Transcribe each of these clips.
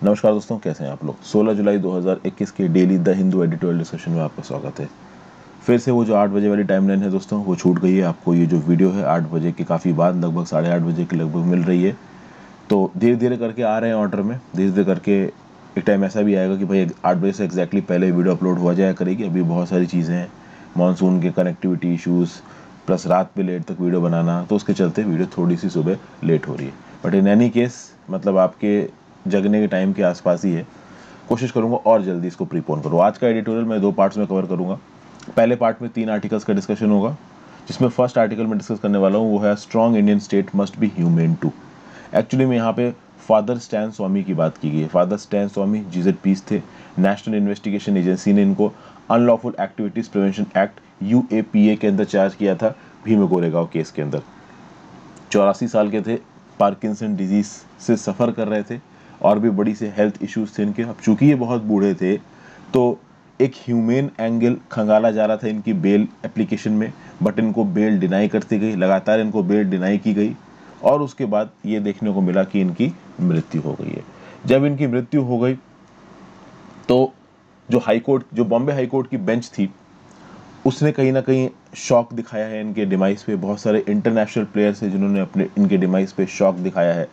नमस्कार दोस्तों, कैसे हैं आप लोग। 16 जुलाई 2021 के daily the Hindu editorial discussion में आपका स्वागत है। फिर से वो जो 8 बजे वाली टाइमलाइन है दोस्तों, वो छूट गई है। आपको ये जो वीडियो है 8 बजे के काफ़ी बाद, लगभग 8:30 बजे के लगभग मिल रही है। तो धीरे धीरे करके आ रहे हैं ऑर्डर में। धीरे धीरे करके एक टाइम ऐसा भी आएगा कि भाई 8 बजे से एग्जैक्टली पहले वीडियो अपलोड हो जाया करेगी। अभी बहुत सारी चीज़ें हैं, मानसून के कनेक्टिविटी इशूज़, प्लस रात पे लेट तक वीडियो बनाना, तो उसके चलते वीडियो थोड़ी सी सुबह लेट हो रही है। बट इन एनी केस मतलब आपके जगने के टाइम के आसपास ही है। कोशिश करूंगा और जल्दी इसको प्रीपोन करूँ। आज का एडिटोरियल मैं 2 पार्ट्स में कवर करूंगा। पहले पार्ट में 3 आर्टिकल्स का डिस्कशन होगा, जिसमें फर्स्ट आर्टिकल में डिस्कस करने वाला हूँ वो है strong Indian state must be humane too. Actually में यहाँ पे फादर स्टैन स्वामी की बात की गई है। फादर स्टैन स्वामी जीजेड पीस थे। नेशनल इन्वेस्टिगेशन एजेंसी ने इनको unlawful activities prevention act UAPA के अंदर चार्ज किया था, भीम गोरेगांव केस के अंदर। 84 साल के थे, पार्किंसन डिजीज से सफ़र कर रहे थे और भी बड़ी से हेल्थ इश्यूज थे इनके। अब चूंकि ये बहुत बूढ़े थे तो एक ह्यूमेन एंगल खंगाला जा रहा था इनकी बेल एप्लीकेशन में, बट इनको बेल डिनाई करती गई, लगातार इनको बेल डिनाई की गई और उसके बाद ये देखने को मिला कि इनकी मृत्यु हो गई है। जब इनकी मृत्यु हो गई तो जो हाईकोर्ट, जो बॉम्बे हाईकोर्ट की बेंच थी, उसने कहीं ना कहीं शॉक दिखाया है इनके डिमाइस पे। बहुत सारे इंटरनेशनल प्लेयर्स हैं जिन्होंने अपने इनके डिमाइस पे शॉक दिखाया है,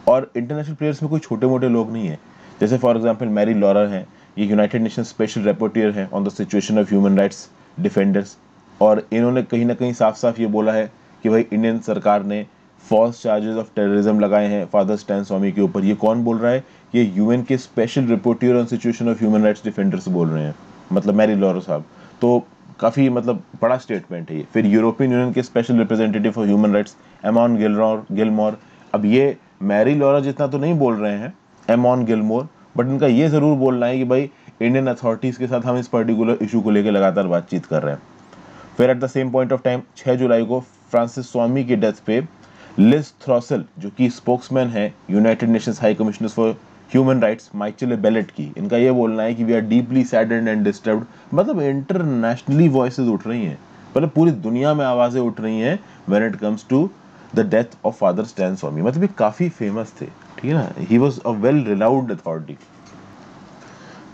और इंटरनेशनल प्लेयर्स में कोई छोटे मोटे लोग नहीं है। जैसे फॉर एग्जांपल मैरी लॉरर हैं, ये यूनाइटेड नेशन स्पेशल रिपोर्टर हैं on the situation of human rights defenders, और इन्होंने कहीं ना कहीं साफ साफ ये बोला है कि भाई इंडियन सरकार ने फॉल्स चार्जेस ऑफ टेररिज्म लगाए हैं फादर स्टैन स्वामी के ऊपर। ये कौन बोल रहा है? ये यूएन के special reporter on situation of human rights defenders बोल रहे हैं, मतलब मैरी लॉरर साहब। तो काफ़ी मतलब बड़ा स्टेटमेंट है ये। फिर यूरोपियन यूनियन के special representative for human rights Eamon Gilmore, अब ये मैरी लॉरा जितना तो नहीं बोल रहे हैं एमॉन गिलमोर, बट इनका ये ज़रूर बोलना है कि भाई इंडियन अथॉरिटीज़ के साथ हम इस पर्टिकुलर इशू को लेकर लगातार बातचीत कर रहे हैं। फिर eight the same point of time 6 जुलाई को फ्रांसिस स्वामी की डेथ पे लिज थ्रॉसल, जो कि स्पोक्समैन है United Nations High Commissioner for human Rights Michelle Bachelet की, इनका ये बोलना है कि we are deeply saddened and disturbed. मतलब इंटरनेशनली वॉइसेस उठ रही हैं, मतलब पूरी दुनिया में आवाज़ें उठ रही हैं when it comes to the death of Father Stan Swamy. मतलब ये काफ़ी फेमस थे, ठीक है ना। He was a well renowned authority.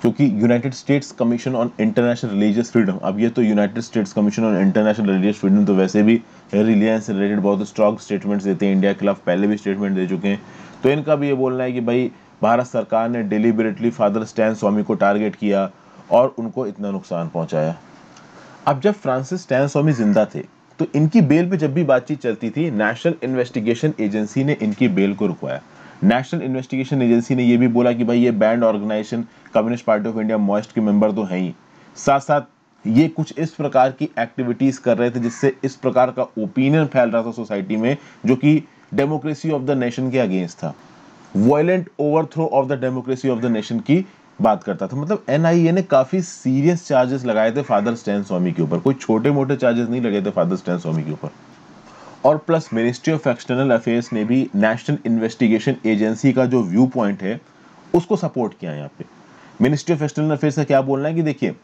क्योंकि United States Commission on International Religious Freedom, अब ये तो United States Commission on International Religious Freedom तो वैसे भी रिलीजियन से रिलेटेड बहुत स्ट्रॉन्ग स्टेटमेंट्स देते हैं, इंडिया के खिलाफ पहले भी स्टेटमेंट दे चुके हैं। तो इनका भी ये बोलना है कि भाई भारत सरकार ने डिलिबरेटली फादर स्टैन स्वामी को टारगेट किया और उनको इतना नुकसान पहुंचाया। अब जब फ्रांसिस स्टैन स्वामी जिंदा थे तो इनकी बेल पे जब भी बातचीत चलती थी, नेशनल इन्वेस्टिगेशन एजेंसी ने इनकी बेल को रुकवाया। नेशनल इन्वेस्टिगेशन एजेंसी ने यह भी बोला कि भाई ये banned organisation Communist Party of India Maoist के मेंबर तो हैं ही, साथ साथ ये कुछ इस प्रकार की एक्टिविटीज कर रहे थे जिससे इस प्रकार का ओपिनियन फैल रहा था सोसाइटी में, जो कि डेमोक्रेसी ऑफ द नेशन के अगेंस्ट था, violent overthrow of the democracy of the nation की बात करता था। मतलब NIA ने काफी सीरियस चार्जेस लगाए थे फादर स्टैन स्वामी के ऊपर, कोई छोटे मोटे चार्जेस नहीं लगे थे फादर स्टैन स्वामी के ऊपर। और plus ministry of external affairs ने भी नेशनल इन्वेस्टिगेशन एजेंसी का जो व्यू पॉइंट है उसको सपोर्ट किया। यहाँ पे मिनिस्ट्री ऑफ एक्सटर्नल अफेयर्स का क्या बोलना है कि देखिए,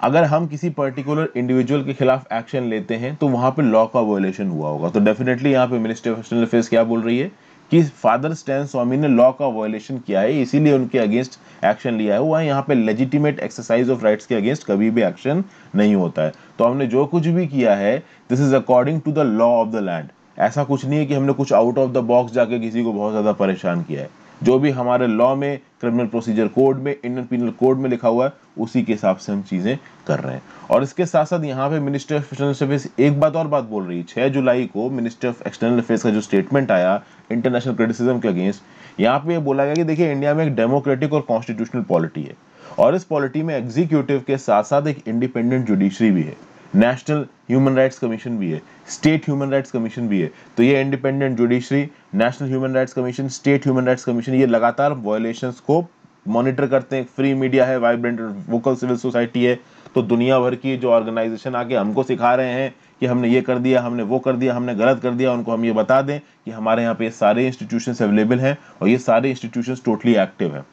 अगर हम किसी पर्टिकुलर इंडिविजुअल के खिलाफ एक्शन लेते हैं तो वहां पे लॉ का वायलेशन हुआ होगा। तो डेफिनेटली यहाँ पे मिनिस्ट्री ऑफ एक्सटर्नल अफेयर्स क्या बोल रही है कि फादर स्टैन स्वामी ने लॉ का वायलेशन किया है, इसीलिए उनके अगेंस्ट एक्शन लिया है। हुआ यहाँ पे लेजिटिमेट एक्सरसाइज ऑफ राइट्स के अगेंस्ट कभी भी एक्शन नहीं होता है। तो हमने जो कुछ भी किया है this is according to the law of the land. ऐसा कुछ नहीं है कि हमने कुछ आउट ऑफ द बॉक्स जाके किसी को बहुत ज्यादा परेशान किया है। जो भी हमारे लॉ में, क्रिमिनल प्रोसीजर कोड में, इंडियन पीनल कोड में लिखा हुआ है उसी के हिसाब से हम चीजें कर रहे हैं। और इसके साथ साथ यहाँ पे मिनिस्ट्री ऑफ एक्सटर्नल अफेयर्स एक बात और बात बोल रही है। 6 जुलाई को मिनिस्ट्री ऑफ एक्सटर्नल अफेयर्स का जो स्टेटमेंट आया इंटरनेशनल क्रिटिसिज्म के अगेंस्ट, यहाँ पे बोला गया कि देखिए इंडिया में एक डेमोक्रेटिक और कॉन्स्टिट्यूशनल पॉलिटी है, और इस पॉलिटी में एग्जीक्यूटिव के साथ साथ एक इंडिपेंडेंट जुडिशरी भी है, नेशनल ह्यूमन राइट्स कमीशन भी है, स्टेट ह्यूमन राइट्स कमीशन भी है। तो ये independent judiciary, national human rights commission, state human rights commission, ये लगातार वायलेशंस को मॉनिटर करते हैं। फ्री मीडिया है, वाइब्रेंट वोकल सिविल सोसाइटी है, तो दुनिया भर की जो ऑर्गेनाइजेशन आके हमको सिखा रहे हैं कि हमने ये कर दिया, हमने वो कर दिया, हमने गलत कर दिया, उनको हम ये बता दें कि हमारे यहाँ पे सारे इंस्टीट्यूशंस अवेलेबल हैं और ये सारे इंस्टीट्यूशंस टोटली एक्टिव है।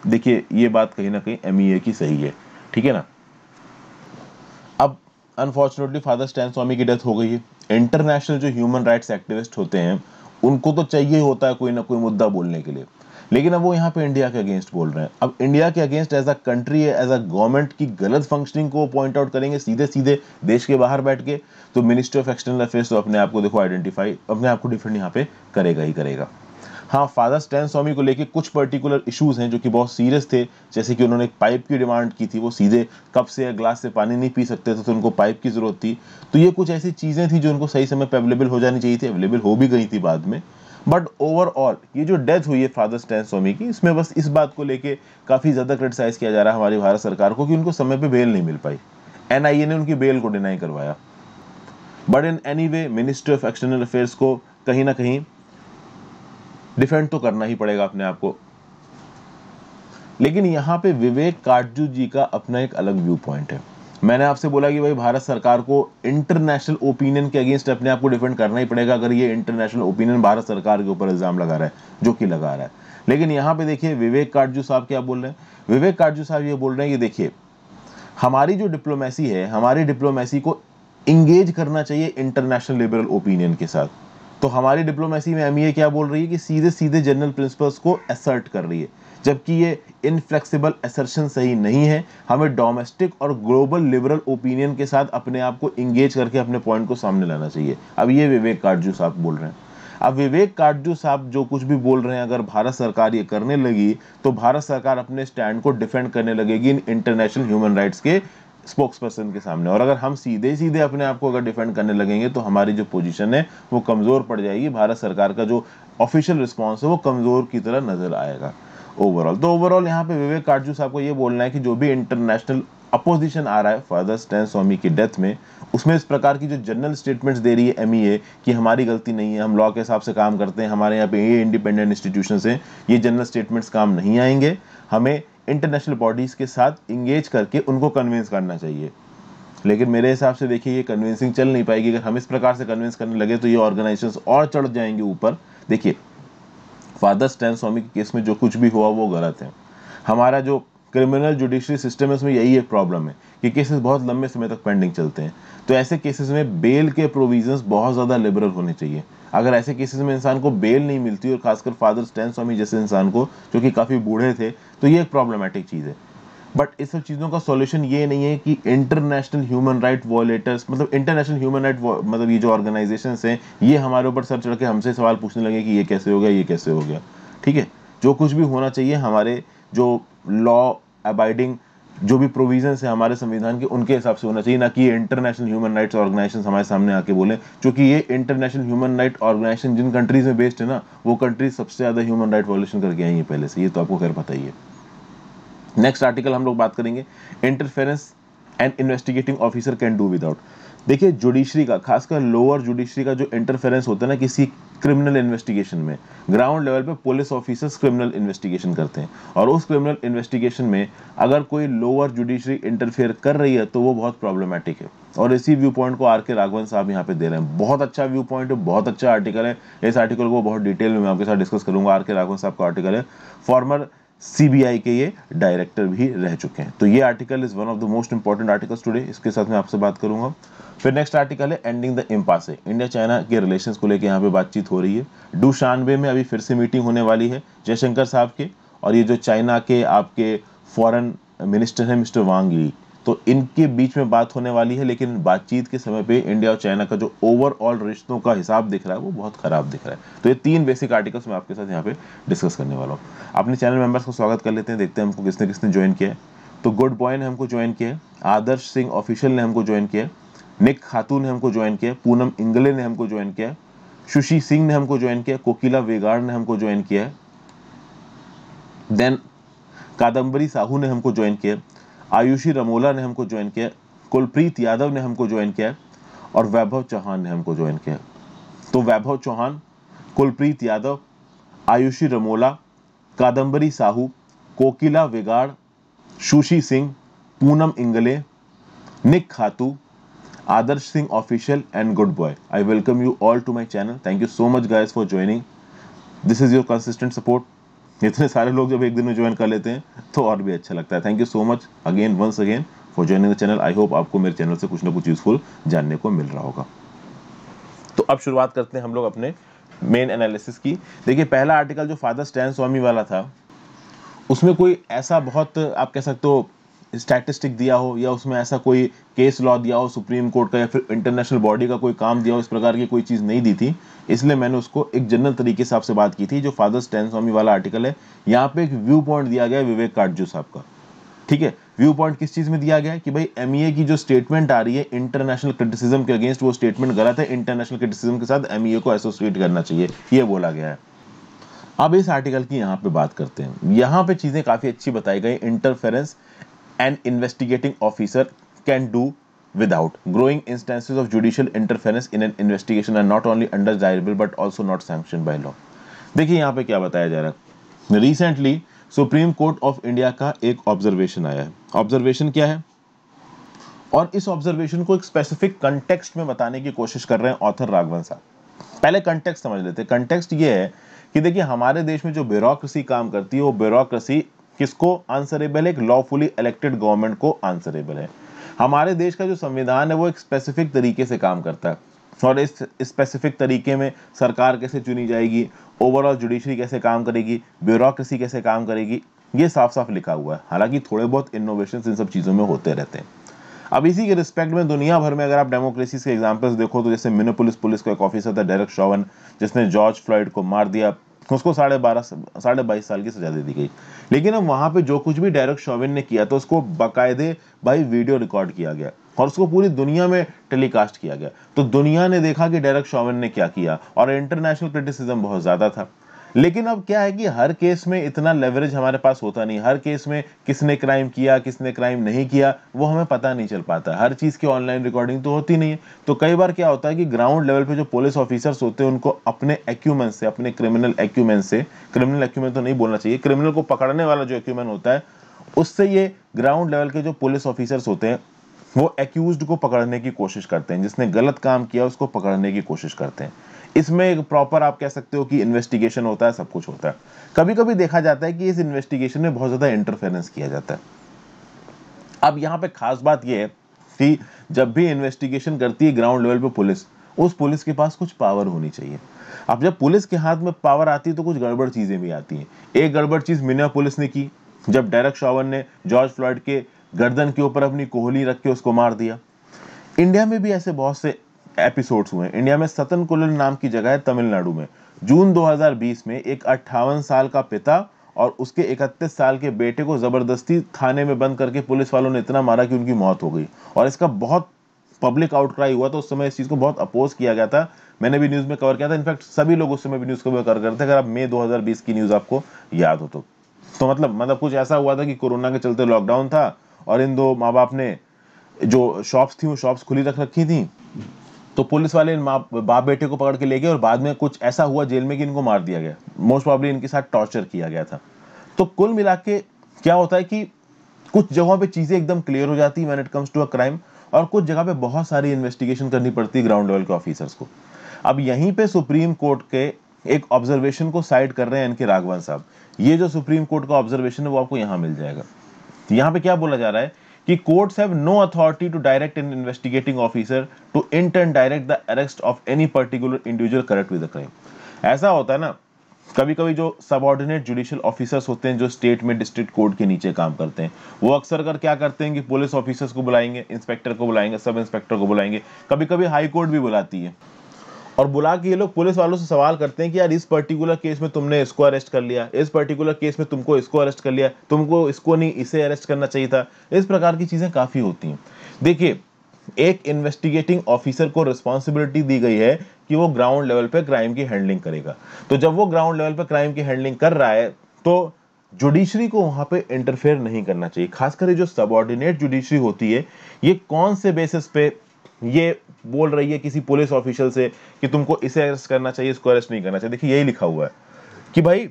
देखिए ये बात कहीं ना कहीं MEA की सही है, ठीक है ना। अब अनफॉर्चुनेटली फादर स्टैन स्वामी की डेथ हो गई है। इंटरनेशनल जो ह्यूमन राइट्स एक्टिविस्ट होते हैं उनको तो चाहिए होता है कोई ना कोई मुद्दा बोलने के लिए, लेकिन अब वो यहाँ पे इंडिया के अगेंस्ट बोल रहे हैं। अब इंडिया के against as a country, as a government की गलत फंक्शनिंग को पॉइंट आउट करेंगे सीधे सीधे देश के बाहर बैठ के, तो मिनिस्ट्री ऑफ एक्सटर्नल अफेयर्स तो अपने आप को देखो आइडेंटिफाई, अपने आप को डिफेंड यहाँ पे करेगा ही करेगा। हाँ, फादर स्टैन स्वामी को लेके कुछ पर्टिकुलर इश्यूज हैं जो कि बहुत सीरियस थे, जैसे कि उन्होंने एक पाइप की डिमांड की थी, वो सीधे कप से या ग्लास से पानी नहीं पी सकते थे, तो उनको पाइप की जरूरत थी। तो ये कुछ ऐसी चीजें थी जो उनको सही समय पे अवेलेबल हो जानी चाहिए थी, अवेलेबल हो भी गई थी बाद में। बट ओवरऑल ये जो डेथ हुई है फादर स्टैन स्वामी की, इसमें बस इस बात को लेके काफी ज्यादा क्रिटिसाइज किया जा रहा है हमारी भारत सरकार को कि उनको समय पे बेल नहीं मिल पाई, एनआईए ने उनकी बेल को डिनाई करवाया। But in any way ministry of external affairs को कहीं ना कहीं डिफेंड तो करना ही पड़ेगा अपने आप को। लेकिन यहाँ पे विवेक काटजू जी का अपना एक अलग व्यू पॉइंट है। मैंने आपसे बोला कि भाई भारत सरकार को इंटरनेशनल ओपिनियन के अगेंस्ट अपने आप को डिफेंड करना ही पड़ेगा अगर ये इंटरनेशनल ओपिनियन भारत सरकार के ऊपर इल्जाम लगा रहा है, जो कि लगा रहा है। लेकिन यहाँ पे देखिए विवेक काटजू साहब क्या बोल रहे हैं। विवेक काटजू साहब ये बोल रहे हैं कि देखिए हमारी जो डिप्लोमेसी है, हमारी डिप्लोमेसी को इंगेज करना चाहिए इंटरनेशनल लिबरल ओपिनियन के साथ। तो हमारी डिप्लोमेसी में एमईए क्या बोल रही है कि सीधे सीधे जनरल प्रिंसिपल्स को असर्ट कर रही है, जबकि ये इनफ्लेक्सिबल असर्शन सही नहीं है। हमें डोमेस्टिक और ग्लोबल लिबरल ओपिनियन के साथ अपने आप को इंगेज करके अपने पॉइंट को सामने लाना चाहिए। अब ये विवेक काटजू साहब बोल रहे हैं। अब विवेक काटजू साहब जो कुछ भी बोल रहे हैं, अगर भारत सरकार ये करने लगी तो भारत सरकार अपने स्टैंड को डिफेंड करने लगेगी इन इंटरनेशनल ह्यूमन राइट्स के स्पोक्स पर्सन के सामने। और अगर हम सीधे सीधे अपने आप को अगर डिफेंड करने लगेंगे तो हमारी जो पोजीशन है वो कमजोर पड़ जाएगी, भारत सरकार का जो ऑफिशियल रिस्पॉन्स है वो कमजोर की तरह नजर आएगा ओवरऑल। तो ओवरऑल यहाँ पे विवेक काटजू साहब को ये बोलना है कि जो भी इंटरनेशनल अपोजिशन आ रहा है फादर स्टैन स्वामी की डेथ में, उसमें इस प्रकार की जो जनरल स्टेटमेंट्स दे रही है एमईए कि हमारी गलती नहीं है, हम लॉ के हिसाब से काम करते हैं, हमारे यहाँ पे ये इंडिपेंडेंट इंस्टीट्यूशंस हैं, ये जनरल स्टेटमेंट्स काम नहीं आएंगे, हमें इंटरनेशनल बॉडीज के साथ इंगेज करके उनको कन्विंस करना चाहिए। लेकिन मेरे हिसाब से देखिए ये कन्विंसिंग चल नहीं पाएगी। अगर हम इस प्रकार से कन्विंस करने लगे तो ये ऑर्गेनाइजेशंस और चढ़ जाएंगे ऊपर। देखिए फादर स्टैन स्वामी के केस में जो कुछ भी हुआ वो गलत है। हमारा जो क्रिमिनल जुडिशरी सिस्टम है उसमें यही एक प्रॉब्लम है कि केसेस बहुत लंबे समय तक पेंडिंग चलते हैं। तो ऐसे केसेस में बेल के प्रोविजंस बहुत ज़्यादा लिबरल होने चाहिए। अगर ऐसे केसेस में इंसान को बेल नहीं मिलती, और खासकर फादर स्टैन स्वामी जैसे इंसान को जो कि काफ़ी बूढ़े थे, तो ये एक प्रॉब्लमेटिक चीज़ है। बट इस सब चीज़ों का सॉल्यूशन ये नहीं है कि इंटरनेशनल ह्यूमन राइट वॉलेटर्स, मतलब इंटरनेशनल ह्यूमन राइट मतलब ये जो ऑर्गेनाइजेशंस हैं, ये हमारे ऊपर सर चढ़ के हमसे सवाल पूछने लगे कि ये कैसे हो गया, ये कैसे हो गया। ठीक है, जो कुछ भी होना चाहिए हमारे जो लॉ अबाइडिंग जो भी प्रोविजंस है हमारे संविधान के, उनके हिसाब से होना चाहिए, ना कि इंटरनेशनल ह्यूमन राइट्स ऑर्गेनाइजेशन हमारे सामने आके बोले। क्योंकि ये इंटरनेशनल ह्यूमन राइट ऑर्गेनाइजेशन जिन कंट्रीज में बेस्ड है ना, वो कंट्रीज सबसे ज़्यादा ह्यूमन राइट वॉल्यूशन करके आई है पहले से, ये तो आपको खैर पता ही है। नेक्स्ट आर्टिकल हम लोग बात करेंगे interference and investigating officer can do without. देखिए जुडिशरी का, खासकर लोअर जुडिशरी का जो इंटरफेरेंस होता है ना किसी क्रिमिनल इन्वेस्टिगेशन में, ग्राउंड लेवल पे पुलिस ऑफिसर्स क्रिमिनल इन्वेस्टिगेशन करते हैं, और उस क्रिमिनल इन्वेस्टिगेशन में अगर कोई लोअर जुडिशरी इंटरफेयर कर रही है तो वो बहुत प्रॉब्लमेटिक है। और इसी व्यू पॉइंट को आर के राघवन साहब यहाँ पे दे रहे हैं। बहुत अच्छा व्यू पॉइंट है, बहुत अच्छा आर्टिकल है। इस आर्टिकल को बहुत डिटेल में मैं आपके साथ डिस्कस करूंगा। आर के राघवन साहब का आर्टिकल है, फॉर्मर सीबीआई के ये डायरेक्टर भी रह चुके हैं। तो ये article is one of the most important articles today, इसके साथ मैं आपसे बात करूंगा। फिर नेक्स्ट आर्टिकल है ending the impasse. India China के रिलेशंस को लेकर यहाँ पे बातचीत हो रही है। डुशानबे में अभी फिर से मीटिंग होने वाली है जयशंकर साहब के, और ये जो चाइना के आपके फॉरेन मिनिस्टर हैं मिस्टर वांग यी, तो इनके बीच में बात होने वाली है। लेकिन बातचीत के समय पे इंडिया और चाइना का जो ओवरऑल रिश्तों का हिसाब दिख रहा है वो बहुत खराब दिख रहा है। तो ये 3 बेसिक आर्टिकल्स मैं आपके साथ यहाँ पे डिस्कस करने वाला हूँ। अपने चैनल मेंबर्स को स्वागत कर लेते हैं, देखते हैं हमको किसने किसने ज्वाइन किया है। तो गुड बॉय ने हमको ज्वाइन किया है, आदर्श सिंह ऑफिशियल ने हमको ज्वाइन किया है, निक खातून ने हमको ज्वाइन किया, पूनम इंगले ने हमको ज्वाइन किया, सुशी सिंह ने हमको ज्वाइन किया, कोकिला वेगाड़ ने हमको ज्वाइन किया है, देन कादम्बरी साहू ने हमको ज्वाइन किया, आयुषी रमोला ने हमको ज्वाइन किया, कुलप्रीत यादव ने हमको ज्वाइन किया, और वैभव चौहान ने हमको ज्वाइन किया। तो Vaibhav Chauhan, Kulpreet Yadav, Ayushi Ramola, Kadambari Sahu, Kokila Vegad, Sushi Singh, Poonam Ingle, Nick Khatu, Adarsh Singh official and good boy. I welcome you all to my channel. Thank you so much guys for joining. This is your consistent support. इतने सारे लोग जब एक दिन में ज्वाइन कर लेते हैं तो और भी अच्छा लगता है। Thank you so much again once again for joining the channel. I hope आपको मेरे चैनल से कुछ ना कुछ यूजफुल जानने को मिल रहा होगा। तो अब शुरुआत करते हैं हम लोग अपने मेन एनालिसिस की। देखिए पहला आर्टिकल जो फादर स्टैन स्वामी वाला था, उसमें कोई ऐसा बहुत आप कह सकते हो स्टैटिस्टिक दिया हो, या उसमें ऐसा कोई केस लॉ दिया हो सुप्रीम कोर्ट का, या फिर इंटरनेशनल बॉडी का कोई काम दिया हो, इस प्रकार की कोई चीज़ नहीं दी थी। इसलिए मैंने उसको एक जनरल तरीके से आपसे बात की थी। जो फादर स्टैन स्वामी वाला आर्टिकल है, यहाँ पे एक व्यू पॉइंट दिया गया है विवेक काटजू साहब का। ठीक है, व्यू पॉइंट किस चीज में दिया गया है कि भाई एमईए की जो स्टेटमेंट आ रही है इंटरनेशनल क्रिटिसिज्म के अगेंस्ट, वो स्टेटमेंट गलत है, इंटरनेशनल क्रिटिसिज्म के साथ एमईए को एसोसिएट करना चाहिए, ये बोला गया है। अब इस आर्टिकल की यहाँ पे बात करते हैं। यहाँ पे चीजें काफी अच्छी बताई गई। Interference N investigating officer can do without growing instances of judicial interference in an investigation are not only undesirable but also not sanctioned by law। देखिए यहाँ पे क्या बताया जा रहा है। Recently supreme court of India का एक ऑब्जर्वेशन आया है। ऑब्जर्वेशन क्या है, और इस ऑब्जर्वेशन को एक स्पेसिफिक कंटेक्स्ट में बताने की कोशिश कर रहे हैं ऑथर राघवन साहब। पहले कंटेक्स्ट समझ लेते हैं। कंटेक्स्ट ये है कि देखिए हमारे देश में जो ब्यूरोक्रेसी काम करती है, वो ब्यूरोक्रेसी किसको आंसरेबल है? एक लॉफुली इलेक्टेड गवर्नमेंट को आंसरेबल है। हमारे देश का जो संविधान है वो एक स्पेसिफिक तरीके से काम करता है, और इस स्पेसिफिक तरीके में सरकार कैसे चुनी जाएगी, ओवरऑल जुडिशरी कैसे काम करेगी, ब्यूरोक्रेसी कैसे काम करेगी, ये साफ साफ लिखा हुआ है। हालांकि थोड़े बहुत इनोवेशन इन सब चीज़ों में होते रहते हैं। अब इसी के रिस्पेक्ट में दुनिया भर में अगर आप डेमोक्रेसी के एग्जांपल्स देखो, तो जैसे मिनियोपोलिस पुलिस का एक ऑफिसर था डेरेक शॉवन, जिसने जॉर्ज फ्लॉयड को मार दिया, उसको 22.5 साल की सजा दे दी गई। लेकिन अब वहां पे जो कुछ भी डेरेक शॉवन ने किया तो उसको बाकायदे भाई वीडियो रिकॉर्ड किया गया और उसको पूरी दुनिया में टेलीकास्ट किया गया। तो दुनिया ने देखा कि डेरेक शॉवन ने क्या किया, और इंटरनेशनल क्रिटिसिज्म बहुत ज्यादा था। लेकिन अब क्या है कि हर केस में इतना लेवरेज हमारे पास होता नहीं। हर केस में किसने क्राइम किया किसने क्राइम नहीं किया वो हमें पता नहीं चल पाता। हर चीज की ऑनलाइन रिकॉर्डिंग तो होती नहीं है। तो कई बार क्या होता है कि ग्राउंड लेवल पे जो पुलिस ऑफिसर्स होते हैं उनको अपने एक्यूमेंट से, अपने क्रिमिनल एक्यूमेंट तो नहीं बोलना चाहिए, क्रिमिनल को पकड़ने वाला जो एक्यूमेंट होता है उससे ये ग्राउंड लेवल के जो पुलिस ऑफिसर्स होते हैं वो एक्यूज्ड को पकड़ने की कोशिश करते हैं, जिसने गलत काम किया उसको पकड़ने की कोशिश करते हैं। इसमें एक प्रॉपर आप कह सकते हो कि इन्वेस्टिगेशन होता है, सब कुछ होता है। कभी कभी देखा जाता है कि इस इन्वेस्टिगेशन में बहुत ज्यादा इंटरफेरेंस किया जाता है। अब यहाँ पे खास बात यह है कि जब भी इन्वेस्टिगेशन करती है ग्राउंड लेवल पे पुलिस, उस पुलिस के पास कुछ पावर होनी चाहिए। अब जब पुलिस के हाथ में पावर आती है तो कुछ गड़बड़ चीजें भी आती हैं। एक गड़बड़ चीज मिनियापोलिस ने की, जब डेरेक शॉवन ने जॉर्ज फ्लॉयड के गर्दन के ऊपर अपनी कोहली रख के उसको मार दिया। इंडिया में भी ऐसे बहुत से एपिसोड्स हुए हैं। इंडिया में सतनकुलन नाम की जगह है तमिलनाडु में। जून 2020 में एक 58 साल का पिता और उसके 31 साल के बेटे को जबरदस्ती थाने में बंद करके पुलिस वालों ने इतना मारा कि उनकी मौत हो गई, और इसका बहुत पब्लिक आउटक्राई हुआ। तो उस समय इस चीज को बहुत अपोज किया गया था। मैंने भी न्यूज में कवर किया था। इनफैक्ट सभी लोग उस समय भी न्यूज कवर करते थे। अगर आप मई 2020 की न्यूज आपको याद हो तो मतलब कुछ ऐसा हुआ था कि कोरोना के चलते लॉकडाउन था और इन दो माँ बाप ने जो शॉप्स थी वो शॉप्स खुली रख रखी थी। तो पुलिस वाले इन बाप बेटे को पकड़ के ले गए और बाद में कुछ ऐसा हुआ जेल में कि इनको मार दिया गया। मोस्ट प्रॉब्ली इनके साथ टॉर्चर किया गया था। तो कुल मिला के क्या होता है कि कुछ जगहों पे चीजें एकदम क्लियर हो जाती है when it comes to a crime, और कुछ जगह पे बहुत सारी इन्वेस्टिगेशन करनी पड़ती है ग्राउंड लेवल के ऑफिसर्स को। अब यहीं पे सुप्रीम कोर्ट के एक ऑब्जर्वेशन को साइड कर रहे हैं इनके राघवन साहब। ये जो सुप्रीम कोर्ट का ऑब्जर्वेशन है वो आपको यहाँ मिल जाएगा। यहाँ पे क्या बोला जा रहा है कि courts have no authority to direct an investigating officer to in turn direct the arrest of any particular individual connect with the crime. ऐसा होता है ना, कभी कभी जो सबऑर्डिनेट जुडिशियल ऑफिसर्स होते हैं जो स्टेट में डिस्ट्रिक्ट कोर्ट के नीचे काम करते हैं, वो अक्सर कर क्या करते हैं कि पुलिस ऑफिसर्स को बुलाएंगे, इंस्पेक्टर को बुलाएंगे, सब इंस्पेक्टर को बुलाएंगे, कभी कभी हाई कोर्ट भी बुलाती है, और बुला के ये लोग पुलिस वालों से सवाल करते हैं कि यार इस पर्टिकुलर केस में तुमने इसको अरेस्ट कर लिया, इस पर्टिकुलर केस में तुमको इसको अरेस्ट कर लिया, तुमको इसको नहीं इसे अरेस्ट करना चाहिए था। इस प्रकार की चीजें काफी होती हैं। देखिए एक इन्वेस्टिगेटिंग ऑफिसर को रिस्पॉन्सिबिलिटी दी गई है कि वो ग्राउंड लेवल पे क्राइम की हैंडलिंग करेगा। तो जब वो ग्राउंड लेवल पे क्राइम की हैंडलिंग कर रहा है तो जुडिशरी को वहां पे इंटरफेयर नहीं करना चाहिए। खासकर जो सबऑर्डिनेट जुडिशरी होती है, ये कौन से बेसिस पे ये बोल रही है किसी पुलिस ऑफिशियल से कि तुमको इसे अरेस्ट करना चाहिए, इसको अरेस्ट नहीं करना चाहिए? देखिए यही लिखा हुआ है कि भाई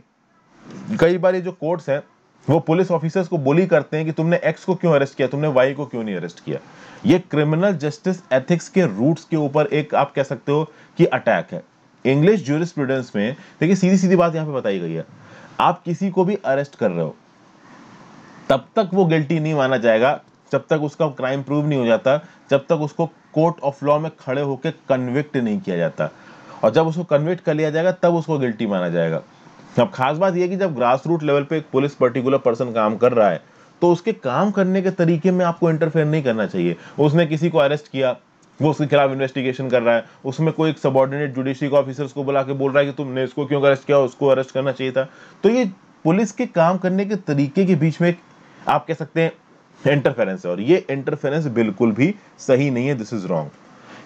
कई बार ये जो कोर्ट्स हैं वो पुलिस ऑफिसर्स को बोली करते हैं कि तुमने एक्स को क्यों अरेस्ट किया, तुमने वाई को क्यों नहीं अरेस्ट किया। ये क्रिमिनल जस्टिस एथिक्स के रूट्स के ऊपर एक आप कह सकते हो कि अटैक है। इंग्लिश ज्यूरिस्प्रूडेंस में देखिए सीधी सीधी बात यहां पे बताई गई है, आप किसी को भी अरेस्ट कर रहे हो तब तक वो गिल्टी नहीं माना जाएगा जब तक उसका क्राइम प्रूव नहीं हो जाता, जब तक उसको कोर्ट ऑफ लॉ में खड़े होकर कन्विक्ट नहीं किया जाता। और जब उसको कन्विक्ट कर लिया जाएगा तब उसको गिल्टी माना जाएगा। अब खास बात यह है कि जब ग्रास रूट लेवल पे एक पुलिस पर्टिकुलर पर्सन काम कर रहा है तो उसके काम करने के तरीके में आपको इंटरफेयर नहीं करना चाहिए। उसने किसी को अरेस्ट किया, वो उसके खिलाफ इन्वेस्टिगेशन कर रहा है, उसमें कोई एक सबऑर्डिनेट जुडिशरी ऑफिसर्स को बुला के बोल रहा है कि तुमने इसको क्यों अरेस्ट किया, उसको अरेस्ट करना चाहिए था। तो ये पुलिस के काम करने के तरीके के बीच में आप कह सकते हैं इंटरफेरेंस है, और ये इंटरफेरेंस बिल्कुल भी सही नहीं है। This is wrong.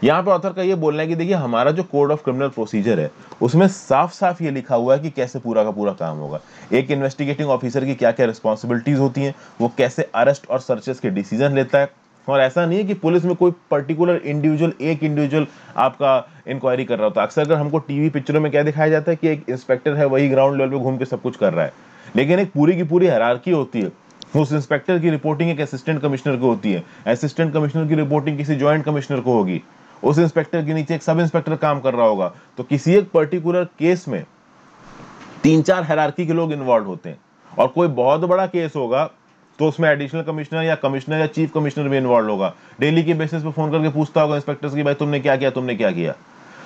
यहाँ पे ऑथर का ये बोलना है कि देखिए हमारा जो कोड ऑफ क्रिमिनल प्रोसीजर है उसमें साफ साफ ये लिखा हुआ है कि कैसे पूरा का पूरा काम होगा। एक इन्वेस्टिगेटिंग ऑफिसर की क्या क्या रिस्पॉन्सिबिलिटीज होती हैं, वो कैसे अरेस्ट और सर्चेस के डिसीजन लेता है। और ऐसा नहीं है कि पुलिस में कोई पर्टिकुलर इंडिविजुअल, एक इंडिविजुअल आपका इंक्वायरी कर रहा होता है। अक्सर अगर हमको टीवी पिक्चरों में क्या दिखाया जाता है कि एक इंस्पेक्टर है, वही ग्राउंड लेवल पे घूम के सब कुछ कर रहा है, लेकिन एक पूरी की पूरी हायरार्की होती है। उस इंस्पेक्टर की रिपोर्टिंग एक असिस्टेंट कमिश्नर को होती है, असिस्टेंट कमिश्नर की रिपोर्टिंग किसी ज्वाइंट कमिश्नर को होगी, उस इंस्पेक्टर के नीचे एक सब इंस्पेक्टर काम कर रहा होगा। तो किसी एक पर्टिकुलर केस में 3-4 हायरार्की के लोग इन्वॉल्व होते हैं, और कोई बहुत बड़ा केस होगा तो उसमें एडिशनल कमिश्नर या चीफ कमिश्नर भी इन्वॉल्व होगा। डेली के बेसिस पे फोन करके पूछता होगा इंस्पेक्टर्स की भाई तुमने क्या किया, तुमने क्या किया।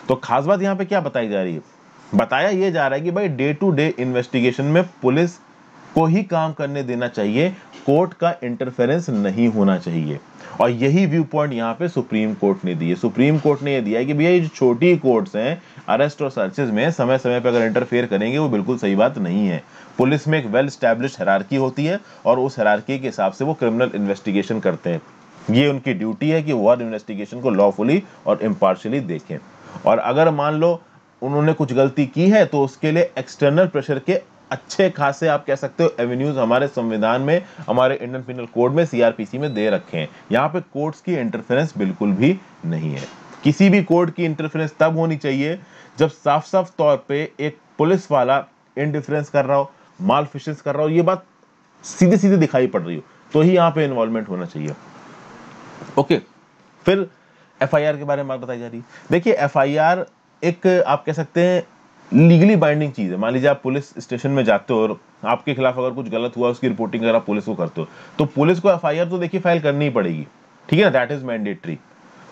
तो खास बात यहाँ पे क्या बताई जा रही है, बताया ये जा रहा है कि भाई डे टू डे इन्वेस्टिगेशन में पुलिस को ही काम करने देना चाहिए, कोर्ट का इंटरफेरेंस नहीं होना चाहिए। और यही व्यू पॉइंट यहाँ पे सुप्रीम कोर्ट ने दी है। सुप्रीम कोर्ट ने ये दिया है कि भैया ये जो छोटी कोर्ट्स हैं अरेस्ट और सर्चेज में समय समय पर अगर इंटरफेयर करेंगे वो बिल्कुल सही बात नहीं है। पुलिस में एक वेल स्टैब्लिश्ड हायरार्की होती है और उस हायरार्की के हिसाब से वो क्रिमिनल इन्वेस्टिगेशन करते हैं। ये उनकी ड्यूटी है कि वो हर इन्वेस्टिगेशन को लॉफुली और इम्पार्शियली देखें। और अगर मान लो उन्होंने कुछ गलती की है तो उसके लिए एक्सटर्नल प्रेशर के अच्छे खासे आप कह सकते हो एवेन्यूज हमारे संविधान में, हमारे इंडियन पिनल कोड में, सीआरपीसी में दे रखे हैं। यहाँ पे कोर्ट्स की इंटरफेरेंस बिल्कुल भी नहीं है। किसी भी कोर्ट की इंटरफेरेंस तब होनी चाहिए जब साफ साफ तौर पे एक पुलिस वाला इंडिफरेंस कर रहा हो, मालफिशंस कर रहा हो, ये बात सीधे सीधे दिखाई पड़ रही हो, तो ही यहाँ पे इन्वॉल्वमेंट होना चाहिए। ओके, फिर एफआईआर के बारे में बात बताई जा रही है। देखिए एफआईआर एक आप कह सकते हैं लीगली बाइंडिंग चीज है। मान लीजिए आप पुलिस स्टेशन में जाते हो और आपके खिलाफ अगर कुछ गलत हुआ उसकी रिपोर्टिंग अगर आप पुलिस को करते हो तो पुलिस को एफआईआर तो देखिए फाइल करनी ही पड़ेगी, ठीक है ना, दैट इज मैंडेटरी।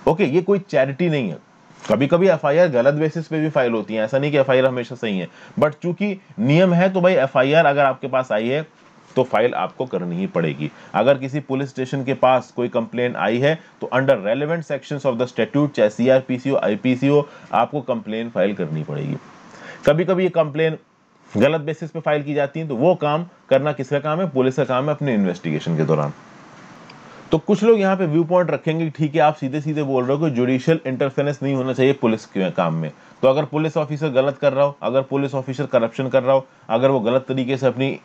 ओके, ये कोई चैरिटी नहीं है। कभी कभी एफआईआर गलत बेसिस पे भी फाइल होती है, ऐसा नहीं कि एफआईआर हमेशा सही है, बट चूंकि नियम है तो भाई एफआईआर अगर आपके पास आई है तो फाइल आपको करनी ही पड़ेगी। अगर किसी पुलिस स्टेशन के पास कोई कंप्लेन आई है तो under relevant sections of the statute, चाहे सीआरपीसी हो, आईपीसी हो, आपको कंप्लेन फाइल करनी पड़ेगी। कभी कभी ये कंप्लेन गलत बेसिस पे फाइल की जाती है तो वो काम करना किसका काम है, पुलिस का काम है अपने इन्वेस्टिगेशन के दौरान। तो कुछ लोग यहाँ पे व्यू पॉइंट रखेंगे, ठीक है आप सीधे सीधे बोल रहे हो कि जुडिशियल इंटरफेरेंस नहीं होना चाहिए पुलिस के काम में। तो अगर पुलिस ऑफिसर गलत कर रहा हो, अगर पुलिस ऑफिसर करप्शन कर रहा हो, अगर वो गलत तरीके से अपनी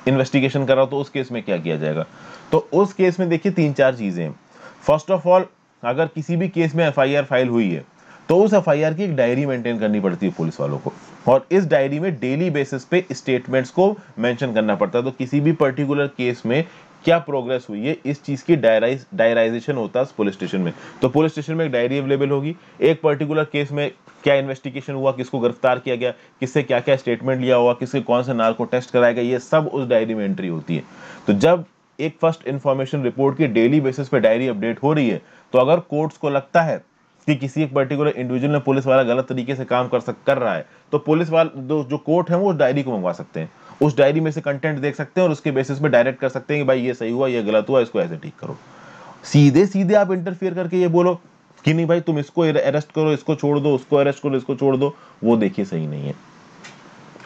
इन्वेस्टिगेशन कर रहा हो तो उस केस में क्या किया जाएगा। तो उस केस में देखिए 3-4 चीजें हैं। फर्स्ट ऑफ ऑल, अगर किसी भी केस में एफआईआर फाइल हुई है तो उस एफआईआर की एक डायरी मेंटेन करनी पड़ती है पुलिस वालों को, और इस डायरी में डेली बेसिस पे स्टेटमेंट्स को मेंशन करना पड़ता है। तो किसी भी पर्टिकुलर केस में क्या प्रोग्रेस हुई है इस चीज की डायराइजेशन होता है पुलिस स्टेशन में। तो पुलिस स्टेशन में एक डायरी अवेलेबल होगी, एक पर्टिकुलर केस में क्या इन्वेस्टिगेशन हुआ, किसको गिरफ्तार किया गया, किससे क्या क्या स्टेटमेंट लिया हुआ, किसके कौन सा नार्को टेस्ट कराया गया, ये सब उस डायरी में एंट्री होती है। तो जब एक फर्स्ट इंफॉर्मेशन रिपोर्ट की डेली बेसिस पे डायरी अपडेट हो रही है तो अगर कोर्ट्स को लगता है कि किसी एक पर्टिकुलर इंडिविजुअल ने पुलिस वाला गलत तरीके से काम कर रहा है तो पुलिस वाला जो कोर्ट है वो उस डायरी को मंगवा सकते हैं, उस डायरी में से कंटेंट देख सकते हैं और उसके बेसिस पे डायरेक्ट कर सकते हैं कि भाई ये सही हुआ, ये गलत हुआ, इसको ऐसे ठीक करो। सीधे सीधे आप इंटरफियर करके ये बोलो कि नहीं भाई तुम इसको अरेस्ट करो, इसको छोड़ दो, उसको अरेस्ट करो, इसको छोड़ दो, वो देखिए सही नहीं है।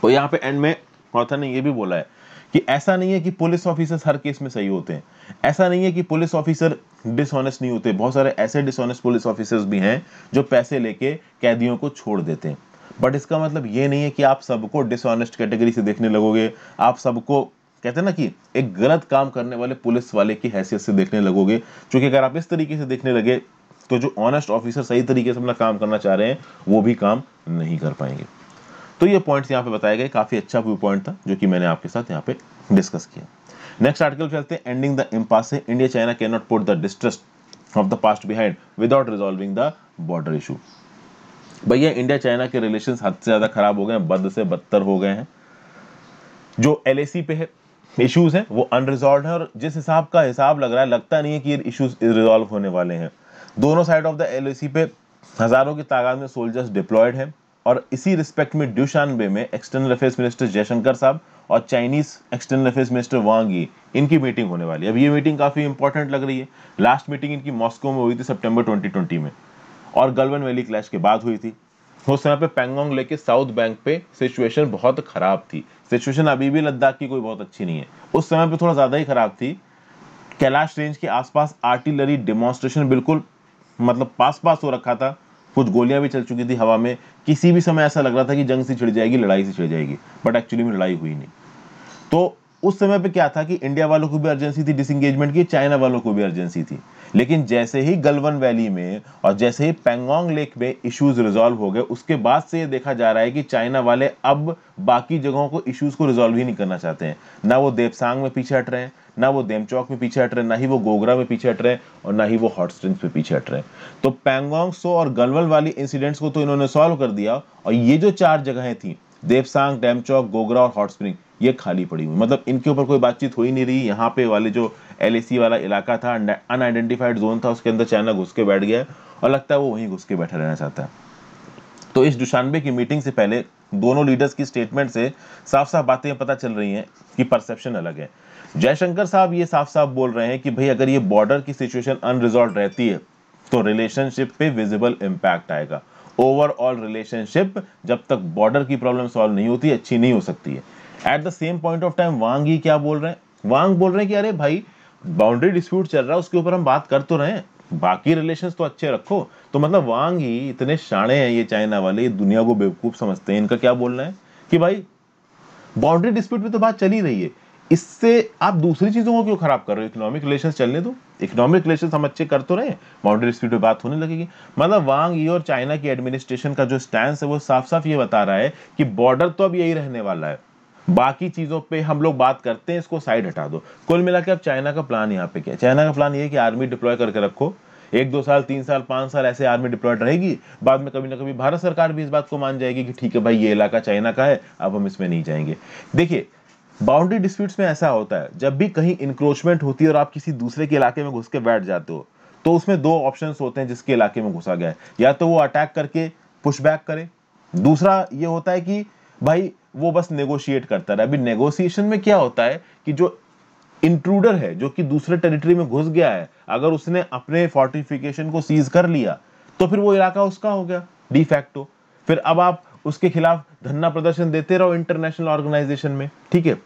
तो यहाँ पे एंड में ऑथर ने ये भी बोला है कि ऐसा नहीं है कि पुलिस ऑफिसर्स हर केस में सही होते हैं, ऐसा नहीं है कि पुलिस ऑफिसर डिसऑनेस्ट नहीं होते। बहुत सारे ऐसे डिसऑनेस्ट पुलिस ऑफिसर्स भी हैं जो पैसे लेके कैदियों को छोड़ देते हैं। बट इसका मतलब ये नहीं है कि आप सबको डिसऑनेस्ट कैटेगरी से देखने लगोगे, आप सबको कहते हैं ना कि एक गलत काम करने वाले पुलिस वाले की हैसियत से देखने लगोगे। क्योंकि अगर आप इस तरीके से देखने लगे तो जो ऑनेस्ट ऑफिसर सही तरीके से अपना काम करना चाह रहे हैं वो भी काम नहीं कर पाएंगे। तो ये पॉइंट्स यहाँ पे बताए गए, काफी अच्छा व्यू पॉइंट था जो कि मैंने आपके साथ यहाँ पे डिस्कस किया। नेक्स्ट आर्टिकल चलते हैं, ending the impasse, India China can not put the distrust of the past behind without resolving the border issue. भैया इंडिया चाइना के रिलेशंस हद से ज्यादा खराब हो गए हैं, बद से बदतर हो गए हैं। जो एलएसी पे है इश्यूज हैं वो अनरिजॉल्व है, और जिस हिसाब का हिसाब लग रहा है लगता नहीं है कि ये इश्यूज रिजॉल्व होने वाले हैं। दोनों साइड ऑफ द एलएसी पे हजारों की तादाद में सोल्जर्स डिप्लॉयड हैं, और इसी रिस्पेक्ट में ड्यूशानबे में एक्सटर्नल अफेयर्स मिनिस्टर जयशंकर साहब और चाइनीज एक्सटर्नल अफेयर्स मिनिस्टर वांग यी, इनकी मीटिंग होने वाली है। अब ये मीटिंग काफी इंपॉर्टेंट लग रही है। लास्ट मीटिंग इनकी मॉस्को में हुई थी सितंबर 2020 में, और गलवान वैली क्लैश के बाद हुई थी। उस समय पे पैंगोंग लेक के साउथ बैंक पे सिचुएशन बहुत खराब थी। सिचुएशन अभी भी लद्दाख की कोई बहुत अच्छी नहीं है, उस समय पे थोड़ा ज्यादा ही खराब थी। कैलाश रेंज के आसपास आर्टिलरी डेमोन्स्ट्रेशन बिल्कुल मतलब पास पास हो रखा था, कुछ गोलियां भी चल चुकी थी हवा में। किसी भी समय ऐसा लग रहा था कि जंग से छिड़ जाएगी, लड़ाई से छिड़ जाएगी, बट एक्चुअली में लड़ाई हुई नहीं। तो उस समय पे क्या था कि इंडिया वालों को भी अर्जेंसी थी डिसंगेजमेंट की, चाइना वालों को भी अर्जेंसी थी। लेकिन जैसे ही गलवान वैली में और जैसे ही पैंगोंग लेक में इश्यूज रिजॉल्व हो गए, उसके बाद से ये देखा जा रहा है कि चाइना वाले अब बाकी जगहों को इश्यूज को रिजॉल्व ही नहीं करना चाहते हैं। ना वो देपसांग में पीछे हट रहे हैं, ना वो देमचौक में पीछे हट रहे हैं, ना ही वो गोगरा में पीछे हट रहे हैं, और ना ही वो हॉट स्प्रिंग्स पे पीछे हट रहे हैं। तो पैंगोंग सो और गलवान वाली इंसिडेंट्स को तो इन्होंने सॉल्व कर दिया, और ये जो 4 जगहें थी, देपसांग, डेमचौक, गोगरा और हॉट स्प्रिंग, ये खाली पड़ी हुई, मतलब इनके ऊपर कोई बातचीत हो ही नहीं रही। यहाँ पे वाले जो एलएसी वाला इलाका था, अनआइडेंटिफाइड जोन था, उसके अंदर चाइना घुस के बैठ गया है, और लगता है वो वहीं घुस के बैठा रहना चाहता है। तो इस दुशानबे की मीटिंग से पहले दोनों लीडर्स की स्टेटमेंट से साफ साफ बातें पता चल रही हैं कि परसेप्शन अलग है। जयशंकर साहब ये साफ साफ बोल रहे हैं कि भाई अगर ये बॉर्डर की सिचुएशन अनरिजॉल्व रहती है तो रिलेशनशिप पे विजिबल इम्पैक्ट आएगा। ओवरऑल रिलेशनशिप जब तक बॉर्डर की प्रॉब्लम सॉल्व नहीं होती अच्छी नहीं हो सकती है। At the same point of time Wang Yi क्या बोल रहे हैं? वांग बोल रहे हैं कि अरे भाई बाउंड्री डिस्प्यूट चल रहा है, उसके ऊपर हम बात कर तो रहे हैं, बाकी रिलेशंस तो अच्छे रखो। तो मतलब वांग ही इतने शाणे हैं ये चाइना वाले, दुनिया को बेवकूफ समझते हैं। इनका क्या बोलना है कि भाई बाउंड्री डिस्प्यूट पे तो बात चल ही रही है, इससे आप दूसरी चीजों को क्यों खराब कर रहे हो? इकोनॉमिक रिलेशंस चलने दो, इकोनॉमिक रिलेशंस हम अच्छे कर तो रहे हैं, बाउंड्री डिस्प्यूट पे बात होने लगेगी। मतलब वांग यी और चाइना की एडमिनिस्ट्रेशन का जो स्टैंड है वो साफ साफ ये बता रहा है कि बॉर्डर तो अब यही रहने वाला है, बाकी चीजों पे हम लोग बात करते हैं, इसको साइड हटा दो। कुल मिला के अब चाइना का प्लान यहाँ पे क्या है? चाइना का प्लान ये है कि आर्मी डिप्लॉय करके रखो, 1-2 साल 3 साल 5 साल ऐसे आर्मी डिप्लॉयड रहेगी, बाद में कभी ना कभी भारत सरकार भी इस बात को मान जाएगी कि ठीक है भाई ये इलाका चाइना का है, अब हम इसमें नहीं जाएंगे। देखिए बाउंड्री डिस्प्यूट्स में ऐसा होता है, जब भी कहीं इंक्रोचमेंट होती है और आप किसी दूसरे के इलाके में घुस के बैठ जाते हो, तो उसमें 2 ऑप्शंस होते हैं जिसके इलाके में घुसा गया है, या तो वो अटैक करके पुश बैक करे, दूसरा ये होता है कि भाई वो बस नेगोशिएट करता रहे। अभी नेगोशिएशन में क्या होता है कि जो इंट्रूडर है, जो कि दूसरे टेरिटरी में घुस गया है, अगर उसने अपने फोर्टिफिकेशन को सीज कर लिया तो फिर वो इलाका उसका हो गया डी फैक्टो। फिर अब आप उसके खिलाफ धरना प्रदर्शन देते रहो इंटरनेशनल ऑर्गेनाइजेशन में, ठीक है,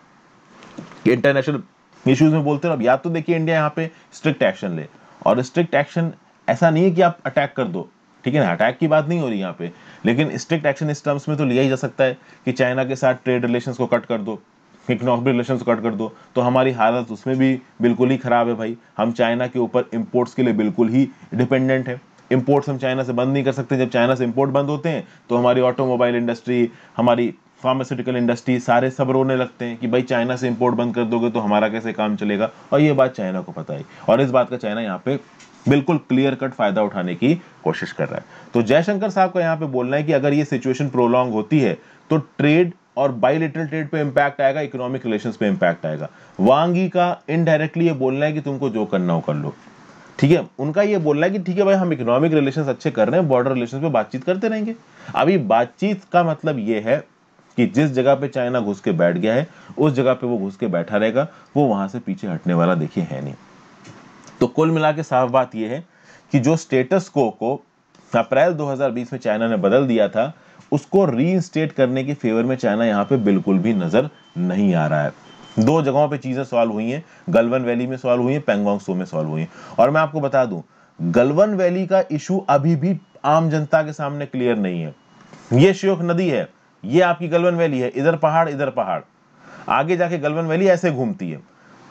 इंटरनेशनल इश्यूज में बोलते रहो। या तो देखिए इंडिया यहाँ पे स्ट्रिक्ट एक्शन ले, और स्ट्रिक्ट एक्शन ऐसा नहीं है कि आप अटैक कर दो, ठीक है ना, अटैक की बात नहीं हो रही यहाँ पे, लेकिन स्ट्रिक्ट एक्शन इस टर्म्स में तो लिया ही जा सकता है कि चाइना के साथ ट्रेड रिलेशंस को कट कर दो, इकोनॉमिक रिलेशंस को कट कर दो, तो हमारी हालत उसमें भी बिल्कुल ही खराब है भाई। हम चाइना के ऊपर इंपोर्ट्स के लिए बिल्कुल ही डिपेंडेंट है, इंपोर्ट्स हम चाइना से बंद नहीं कर सकते। जब चाइना से इंपोर्ट बंद होते हैं तो हमारी ऑटोमोबाइल इंडस्ट्री, हमारी फार्मास्यूटिकल इंडस्ट्री, सारे सब रोने लगते हैं कि भाई चाइना से इंपोर्ट बंद कर दोगे तो हमारा कैसे काम चलेगा, और ये बात चाइना को पता है, और इस बात का चाइना यहाँ पे बिल्कुल क्लियर कट फायदा उठाने की कोशिश कर रहा है। तो जयशंकर साहब का यहाँ पे बोलना है कि अगर ये सिचुएशन प्रोलॉन्ग होती है तो ट्रेड और बायलैटरल ट्रेड पे इंपैक्ट आएगा, इकोनॉमिक रिलेशंस पे इंपैक्ट आएगा। वांग यी का इनडायरेक्टली ये बोलना है कि तुमको जो करना हो कर लो, ठीक है। उनका ये बोलना है कि ठीक है भाई हम इकोनॉमिक रिलेशंस अच्छे कर रहे हैं, बॉर्डर रिलेशंस पे बातचीत करते रहेंगे। अभी बातचीत का मतलब ये है कि जिस जगह पे चाइना घुस के बैठ गया है उस जगह पे वो घुस के बैठा रहेगा, वो वहां से पीछे हटने वाला देखिए है नहीं। तो कुल मिला के साफ बात यह है कि जो स्टेटस को अप्रैल 2020 में चाइना ने बदल दिया था, उसको रीइंस्टेट करने के फेवर में चाइना यहाँ पे बिल्कुल भी नजर नहीं आ रहा है। 2 जगहों पे चीजें सॉल्व हुई हैं, गलवान वैली में सॉल्व हुई हैं, पैंगोंग सो में सॉल्व हुई हैं। और मैं आपको बता दूं, गलवान वैली का इशू अभी भी आम जनता के सामने क्लियर नहीं है। ये श्योक नदी है, ये आपकी गलवान वैली है, इधर पहाड़, आगे जाके गलवान वैली ऐसे घूमती है।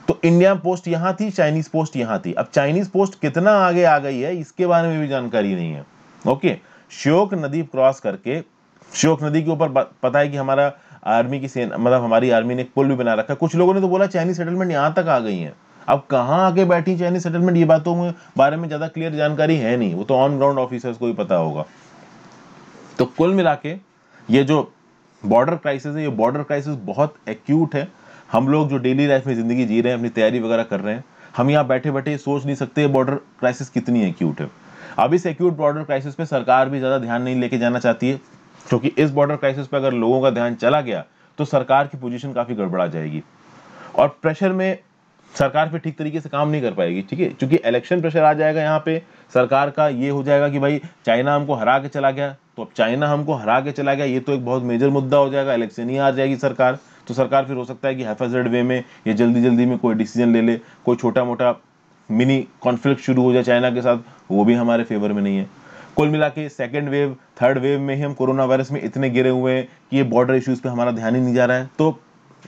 तो इंडिया पोस्ट यहां थी, चाइनीज पोस्ट यहां थी। अब चाइनीज पोस्ट कितना आगे आ गई है इसके बारे में भी जानकारी नहीं है। ओके, श्योक नदी क्रॉस करके, श्योक नदी के ऊपर पता है कि हमारा आर्मी की सेना, मतलब हमारी आर्मी ने एक पुल भी बना रखा है। कुछ लोगों ने तो बोला चाइनीज सेटलमेंट यहां तक आ गई है। अब कहां आके बैठी चाइनीज सेटलमेंट, ये बातों में बारे में ज्यादा क्लियर जानकारी है नहीं, वो तो ऑन ग्राउंड ऑफिसर्स को ही पता होगा। तो कुल मिला के ये जो बॉर्डर क्राइसिस है, ये बॉर्डर क्राइसिस बहुत एक्यूट है। हम लोग जो डेली लाइफ में जिंदगी जी रहे हैं, अपनी तैयारी वगैरह कर रहे हैं, हम यहाँ बैठे बैठे सोच नहीं सकते बॉर्डर क्राइसिस कितनी एक्यूट है। अब इस एक्यूट बॉर्डर क्राइसिस पे सरकार भी ज्यादा ध्यान नहीं लेके जाना चाहती है, क्योंकि इस बॉर्डर क्राइसिस पे अगर लोगों का ध्यान चला गया तो सरकार की पोजीशन काफी गड़बड़ा जाएगी और प्रेशर में सरकार पे ठीक तरीके से काम नहीं कर पाएगी। ठीक है, क्योंकि इलेक्शन प्रेशर आ जाएगा यहाँ पे, सरकार का ये हो जाएगा कि भाई चाइना हमको हरा के चला गया, तो अब चाइना हमको हरा के चला गया ये तो एक बहुत मेजर मुद्दा हो जाएगा, इलेक्शन ही हार जाएगी सरकार, तो सरकार फिर हो सकता है कि हैफेजेड वे में ये जल्दी जल्दी में कोई डिसीजन ले ले, कोई छोटा मोटा मिनी कॉन्फ्लिक्ट शुरू हो जाए चाइना के साथ, वो भी हमारे फेवर में नहीं है। कुल मिला के सेकेंड वेव थर्ड वेव में ही हम कोरोना वायरस में इतने गिरे हुए हैं कि ये बॉर्डर इश्यूज पे हमारा ध्यान ही नहीं जा रहा है। तो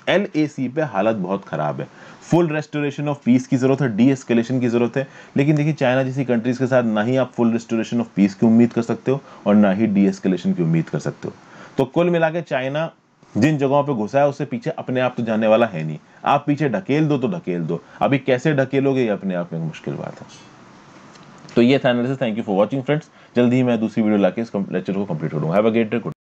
LAC पे हालत बहुत खराब है, फुल रेस्टोरेशन ऑफ पीस की जरूरत है, डी एस्केलेशन की जरूरत है। लेकिन देखिए चाइना जैसी कंट्रीज के साथ ना ही आप फुल रेस्टोरेशन ऑफ पीस की उम्मीद कर सकते हो और ना ही डी एस्केलेशन की उम्मीद कर सकते हो। तो कुल मिला के चाइना जिन जगहों पे घुसा है उससे पीछे अपने आप तो जाने वाला है नहीं, आप पीछे ढकेल दो तो ढकेल दो, अभी कैसे ढकेलोगे ये अपने आप में मुश्किल बात है। तो ये था analysis. Thank you for watching friends, जल्दी ही मैं दूसरी वीडियो लाके इस लेक्चर को कंप्लीट करूंगा। Have a great day.